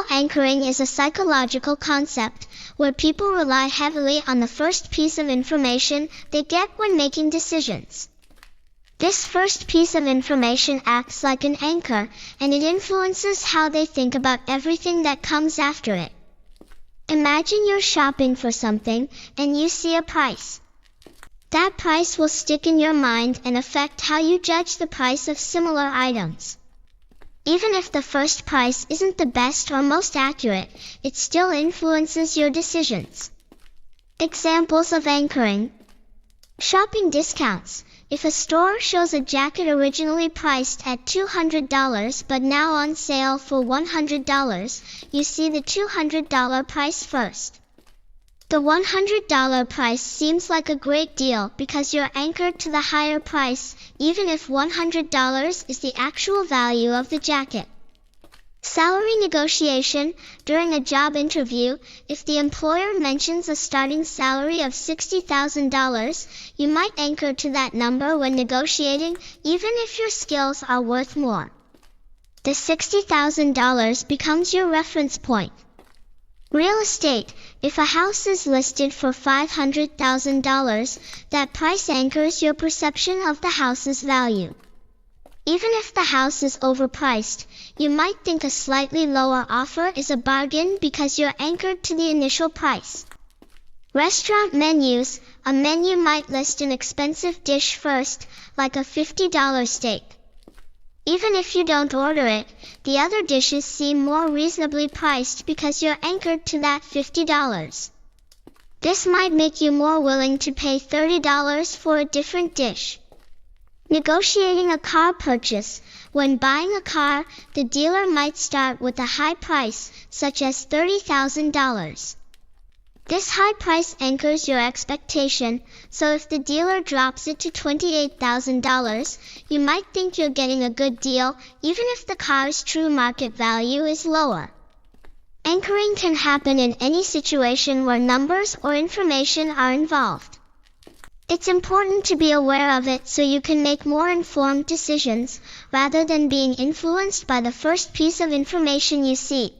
Emotional anchoring is a psychological concept where people rely heavily on the first piece of information they get when making decisions. This first piece of information acts like an anchor, and it influences how they think about everything that comes after it. Imagine you're shopping for something, and you see a price. That price will stick in your mind and affect how you judge the price of similar items. Even if the first price isn't the best or most accurate, it still influences your decisions. Examples of anchoring. Shopping discounts. If a store shows a jacket originally priced at $200 but now on sale for $100, you see the $200 price first. The $100 price seems like a great deal because you're anchored to the higher price, even if $100 is the actual value of the jacket. Salary negotiation. During a job interview, if the employer mentions a starting salary of $60,000, you might anchor to that number when negotiating, even if your skills are worth more. The $60,000 becomes your reference point. Real estate. If a house is listed for $500,000, that price anchors your perception of the house's value. Even if the house is overpriced, you might think a slightly lower offer is a bargain because you're anchored to the initial price. Restaurant menus. A menu might list an expensive dish first, like a $50 steak. Even if you don't order it, the other dishes seem more reasonably priced because you're anchored to that $50. This might make you more willing to pay $30 for a different dish. Negotiating a car purchase. When buying a car, the dealer might start with a high price, such as $30,000. This high price anchors your expectation, so if the dealer drops it to $28,000, you might think you're getting a good deal, even if the car's true market value is lower. Anchoring can happen in any situation where numbers or information are involved. It's important to be aware of it so you can make more informed decisions, rather than being influenced by the first piece of information you see.